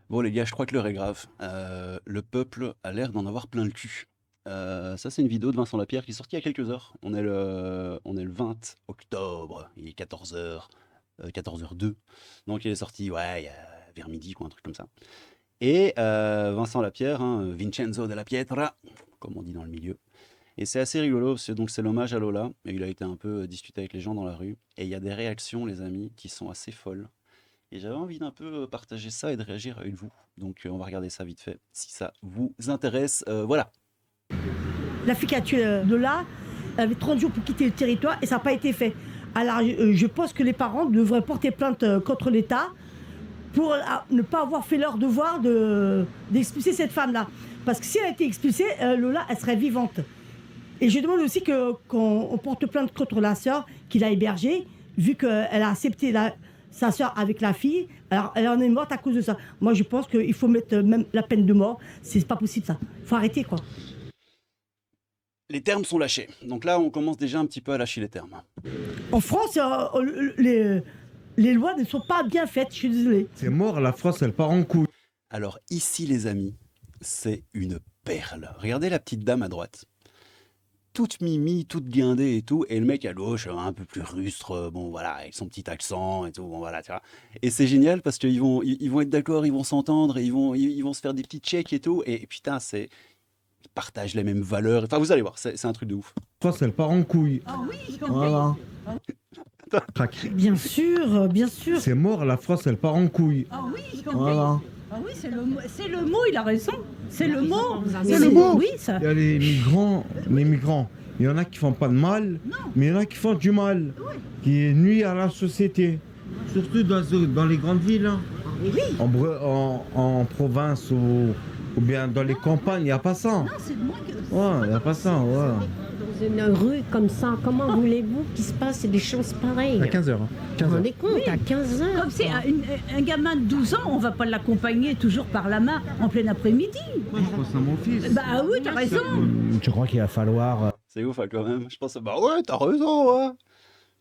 Bon les gars, je crois que l'heure est grave. Le peuple a l'air d'en avoir plein le cul. Ça c'est une vidéo de Vincent Lapierre qui est sortie il y a quelques heures. On est le 20 octobre, il est 14h, 14h02. Donc il est sorti, ouais, vers midi quoi, un truc comme ça. Et Vincent Lapierre, hein, Vincenzo della Pietra, comme on dit dans le milieu. Et c'est assez rigolo, parce que donc c'est l'hommage à Lola, et il a été un peu discuté avec les gens dans la rue. Et il y a des réactions, les amis, qui sont assez folles. Et j'avais envie d'un peu partager ça et de réagir avec vous. Donc on va regarder ça vite fait, si ça vous intéresse. Voilà. La fille qui a tué Lola, elle avait 30 jours pour quitter le territoire et ça n'a pas été fait. Alors je pense que les parents devraient porter plainte contre l'État pour ne pas avoir fait leur devoir d'expulser cette femme-là. Parce que si elle a été expulsée, Lola, elle serait vivante. Et je demande aussi qu'on porte plainte contre la sœur qui l'a hébergée, vu qu'elle a accepté sa sœur avec la fille. Alors elle en est morte à cause de ça. Moi je pense qu'il faut mettre même la peine de mort. C'est pas possible ça. Faut arrêter quoi. Les termes sont lâchés. Donc là, on commence déjà un petit peu à lâcher les termes. En France, les lois ne sont pas bien faites, je suis désolée. C'est mort, la France, elle part en couille. Alors ici, les amis, c'est une perle. Regardez la petite dame à droite. Toute mimi, toute guindée et tout, et le mec à gauche, un peu plus rustre, bon voilà, avec son petit accent et tout, bon voilà, tu vois. Et c'est génial parce qu'ils vont être d'accord, ils vont s'entendre, et ils vont se faire des petits checks et tout, et putain, ils partagent les mêmes valeurs. Enfin, vous allez voir, c'est un truc de ouf. La France, elle part en couille. Ah oui, Voilà. Crac. bien sûr, bien sûr. C'est mort, la France, elle part en couille. Ah oui, Voilà. Ah oui, c'est le mot, il a raison. C'est le mot. C'est le mot. Oui, ça. Il y a les migrants, il y en a qui font pas de mal, mais il y en a qui font du mal, qui nuit à la société. Surtout dans les grandes villes. Hein. En province ou bien dans les campagnes, il n'y a pas ça. Non, c'est de moi que. Ouais, il n'y a pas ça, ouais. Dans une rue comme ça, comment voulez-vous qu'il se passe des choses pareilles? À 15h. Vous vous rendez compte, à 15 heures. Comme c'est un gamin de 12 ans, on va pas l'accompagner toujours par la main en plein après-midi. Moi, je pense à mon fils. Bah oui, t'as raison. Je crois qu'il va falloir. C'est ouf hein, quand même. Je pense, bah ouais, t'as raison, ouais.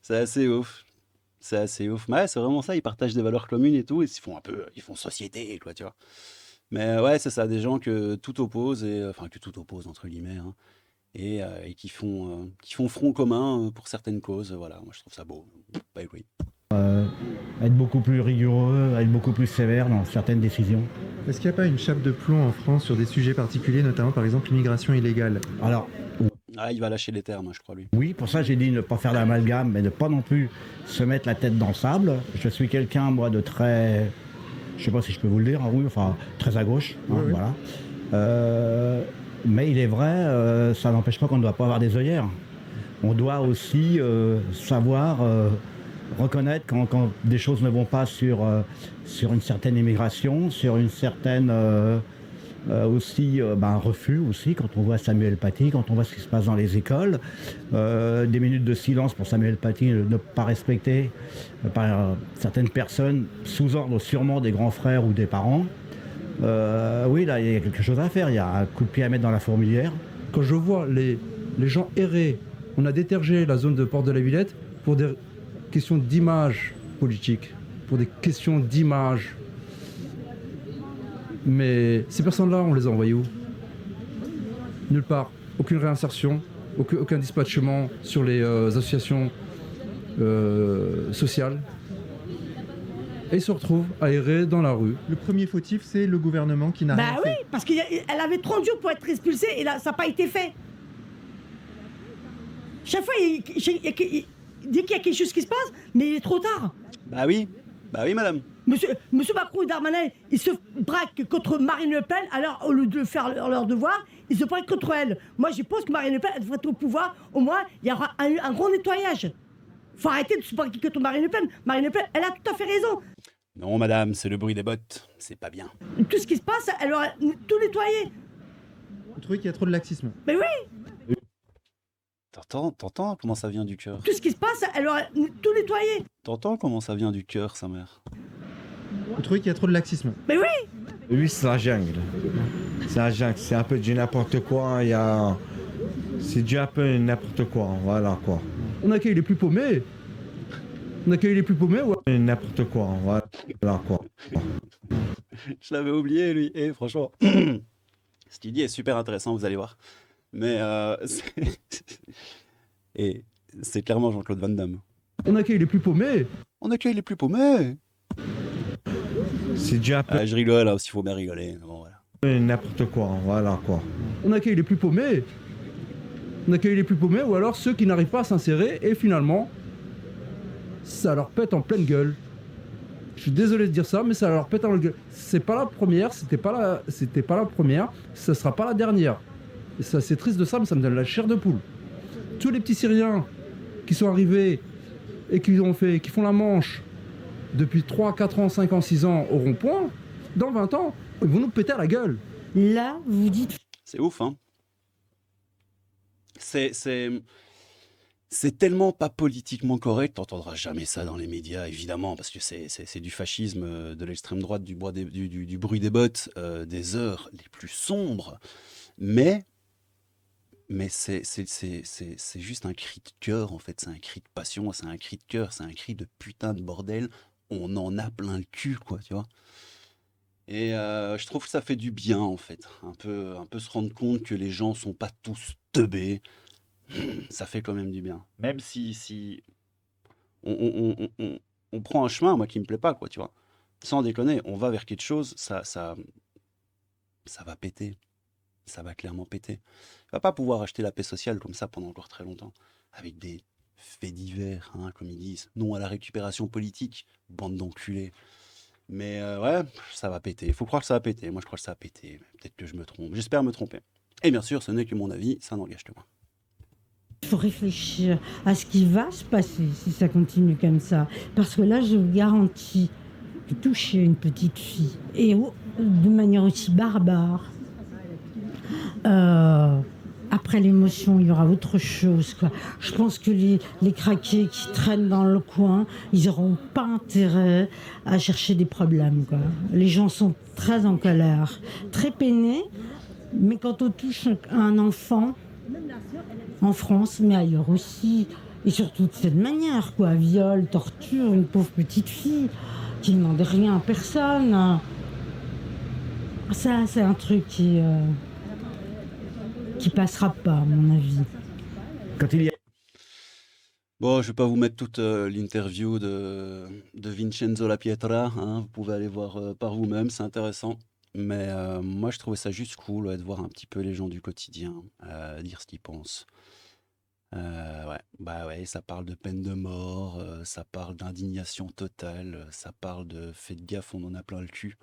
C'est assez ouf. C'est assez ouf. Mais ouais, c'est vraiment ça, ils partagent des valeurs communes et tout, et ils font société, quoi, tu vois. Mais ouais, c'est ça, des gens que tout oppose, enfin que tout oppose entre guillemets, hein, et qui font front commun pour certaines causes. Voilà, moi je trouve ça beau. Bah oui. Être beaucoup plus rigoureux, être beaucoup plus sévère dans certaines décisions. Est-ce qu'il n'y a pas une chape de plomb en France sur des sujets particuliers, notamment par exemple l'immigration illégale? Alors, Ah, il va lâcher les termes, je crois, lui. oui, pour ça j'ai dit ne pas faire d'amalgame, mais ne pas non plus se mettre la tête dans le sable. Je suis quelqu'un, moi, de très... Je sais pas si je peux vous le dire, hein, oui, enfin, très à gauche, hein, Oui. voilà. Mais il est vrai, ça n'empêche pas qu'on ne doit pas avoir des œillères. On doit aussi savoir reconnaître quand des choses ne vont pas sur une certaine immigration, sur une certaine aussi un refus aussi, quand on voit Samuel Paty, quand on voit ce qui se passe dans les écoles, des minutes de silence pour Samuel Paty ne pas respecter par certaines personnes sous ordre sûrement des grands frères ou des parents. Oui, là il y a quelque chose à faire, il y a un coup de pied à mettre dans la fourmilière. Quand je vois les gens errer, on a détergé la zone de Porte de la Villette pour des questions d'image politique, pour des questions d'image. Mais ces personnes-là, on les a envoyées où? Nulle part. Aucune réinsertion, aucun dispatchement sur les associations sociales. Et ils se retrouvent à errer dans la rue. Le premier fautif, c'est le gouvernement qui n'a rien Bah fait. oui, parce qu'elle avait 30 jours pour être expulsée et là, ça n'a pas été fait. Chaque fois, dès qu'il y a quelque chose qui se passe, mais il est trop tard. Bah oui, madame. Monsieur Macron et Darmanin, ils se braquent contre Marine Le Pen, alors au lieu de faire leur devoir, ils se braquent contre elle. Moi, je pense que Marine Le Pen, elle devrait être au pouvoir, au moins, il y aura un gros nettoyage. Faut arrêter de se braquer contre Marine Le Pen. Marine Le Pen, elle a tout à fait raison. Non, madame, c'est le bruit des bottes. C'est pas bien. Tout ce qui se passe, elle aura tout nettoyé. Vous trouvez qu'il y a trop de laxisme? Mais oui, T'entends comment ça vient du cœur? tout ce qui se passe, elle aura tout nettoyé. T'entends comment ça vient du cœur, sa mère? Vous trouvez qu'il y a trop de laxisme? Mais oui, Lui, c'est la jungle. C'est la jungle, c'est un peu du n'importe quoi. C'est du un peu n'importe quoi, voilà quoi. On accueille les plus paumés. On accueille les plus paumés, ouais. N'importe quoi, voilà quoi. Je l'avais oublié, lui. Et franchement, ce qu'il dit est super intéressant, vous allez voir. Mais et c'est clairement Jean-Claude Van Damme. On accueille les plus paumés. On accueille les plus paumés. C'est déjà un peu Ah, je rigole, là, s'il faut bien rigoler. Bon, voilà. n'importe quoi, voilà quoi. On accueille les plus paumés. On accueille les plus paumés ou alors ceux qui n'arrivent pas à s'insérer et finalement, ça leur pète en pleine gueule. Je suis désolé de dire ça, mais ça leur pète en pleine gueule. C'est pas la première, c'était pas la première, ça sera pas la dernière. Et ça, c'est triste de ça, mais ça me donne la chair de poule. Tous les petits Syriens qui sont arrivés et qui font la manche depuis 3, 4 ans, 5 ans, 6 ans au rond-point, dans 20 ans, ils vont nous péter à la gueule. Là, vous dites C'est ouf, hein. C'est tellement pas politiquement correct, t'entendras jamais ça dans les médias, évidemment, parce que c'est du fascisme, de l'extrême droite, du bruit des bottes, des heures les plus sombres. Mais c'est juste un cri de cœur, en fait. C'est un cri de passion, c'est un cri de cœur, c'est un cri de putain de bordel. On en a plein le cul, quoi, tu vois. Et je trouve que ça fait du bien, en fait. Un peu se rendre compte que les gens sont pas tous teubés. Ça fait quand même du bien. Même si on prend un chemin, moi, qui me plaît pas, quoi, tu vois. Sans déconner, on va vers quelque chose, ça va péter. Ça va clairement péter. Tu vas pas pouvoir acheter la paix sociale comme ça pendant encore très longtemps. Avec des faits divers, hein, comme ils disent. Non à la récupération politique, bande d'enculés. Mais ouais, ça va péter. Il faut croire que ça va péter. Moi, je crois que ça va péter. Peut-être que je me trompe. J'espère me tromper. Et bien sûr, ce n'est que mon avis, ça n'engage que moi. il faut réfléchir à ce qui va se passer si ça continue comme ça. Parce que là, je vous garantis que toucher une petite fille, et de manière aussi barbare, après l'émotion, il y aura autre chose, quoi. Je pense que les craqués qui traînent dans le coin, ils n'auront pas intérêt à chercher des problèmes, quoi. Les gens sont très en colère, très peinés, mais quand on touche un enfant, en France, mais ailleurs aussi, et surtout de cette manière, quoi, viol, torture, une pauvre petite fille qui ne demande rien à personne. Ça, c'est un truc qui passera pas, à mon avis. Quand il y a Bon, je vais pas vous mettre toute l'interview de Vincenzo La Pietra, hein, vous pouvez aller voir par vous-même, c'est intéressant. Mais moi, je trouvais ça juste cool, ouais, de voir un petit peu les gens du quotidien dire ce qu'ils pensent. Ouais, bah ouais, ça parle de peine de mort, ça parle d'indignation totale, ça parle de faites gaffe, on en a plein le cul.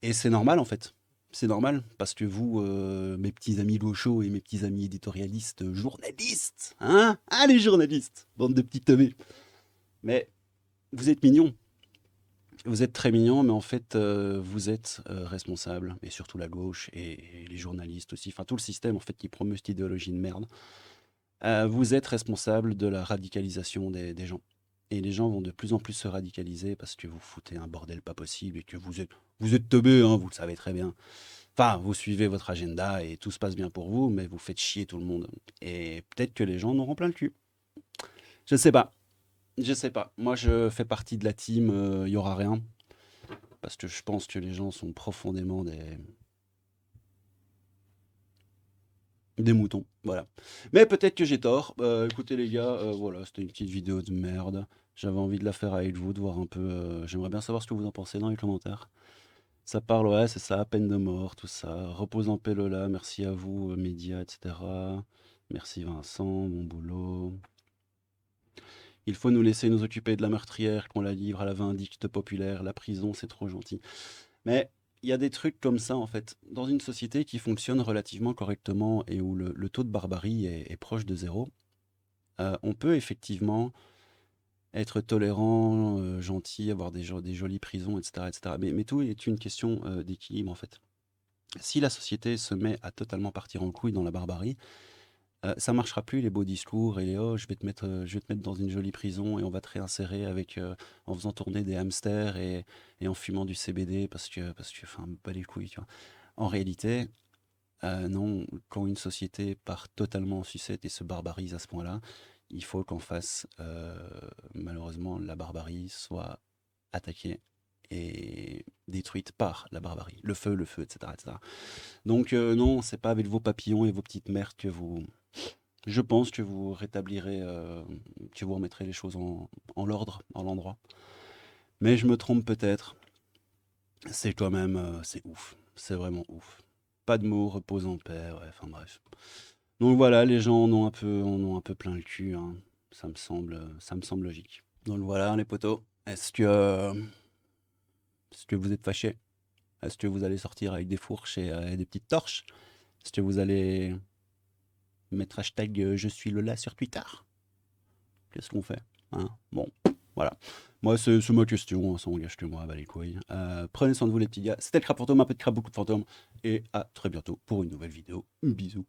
Et c'est normal en fait. C'est normal, parce que vous, mes petits amis gauchos et mes petits amis éditorialistes, journalistes, hein? Ah, les journalistes, bande de petits teubés. Mais vous êtes mignons. Vous êtes très mignons, mais en fait, vous êtes responsables, et surtout la gauche et les journalistes aussi, enfin tout le système en fait qui promeut cette idéologie de merde. Vous êtes responsable de la radicalisation des gens. Et les gens vont de plus en plus se radicaliser parce que vous foutez un bordel pas possible et que vous êtes teubés, hein, vous le savez très bien. Enfin, vous suivez votre agenda et tout se passe bien pour vous, mais vous faites chier tout le monde. Et peut-être que les gens en auront plein le cul. Je sais pas. Je sais pas. Moi, je fais partie de la team, y aura rien. Parce que je pense que les gens sont profondément des moutons, voilà. Mais peut-être que j'ai tort. Écoutez les gars, voilà, c'était une petite vidéo de merde. J'avais envie de la faire avec vous, de voir un peu. J'aimerais bien savoir ce que vous en pensez dans les commentaires. Ça parle, ouais, c'est ça, peine de mort, tout ça. Repose en paix Lola, merci à vous, médias, etc. Merci Vincent, bon boulot. Il faut nous laisser nous occuper de la meurtrière, qu'on la livre à la vindicte populaire. La prison, c'est trop gentil. Mais il y a des trucs comme ça, en fait. Dans une société qui fonctionne relativement correctement et où le taux de barbarie est proche de zéro, on peut effectivement être tolérant, gentil, avoir des jolies prisons, etc. etc. Mais tout est une question d'équilibre, en fait. Si la société se met à totalement partir en couille dans la barbarie, ça marchera plus les beaux discours et les oh je vais te mettre dans une jolie prison et on va te réinsérer avec en faisant tourner des hamsters et en fumant du CBD parce que enfin pas les couilles, tu vois. En réalité, non, quand une société part totalement en sucette et se barbarise à ce point-là, il faut qu'en face malheureusement la barbarie soit attaquée est détruite par la barbarie. Le feu, etc. etc. Donc non, c'est pas avec vos papillons et vos petites merdes que vous... Je pense que vous rétablirez, que vous remettrez les choses en l'ordre, en l'endroit. Mais je me trompe peut-être. C'est quand même... c'est ouf. C'est vraiment ouf. Pas de mots, repose en paix, ouais, enfin bref. Donc voilà, les gens en ont un peu plein le cul, hein. Ça me semble logique. Donc voilà, les potos. Est-ce que vous êtes fâchés? Est-ce que vous allez sortir avec des fourches et des petites torches? Est-ce que vous allez mettre hashtag je suis Lola sur Twitter? Qu'est-ce qu'on fait, hein? Bon, voilà. Moi, c'est ma question, hein, ça engage que moi, bah les couilles. Prenez soin de vous les petits gars. C'était le Crap Fantôme, un peu de crap, beaucoup de fantômes. Et à très bientôt pour une nouvelle vidéo. Bisous.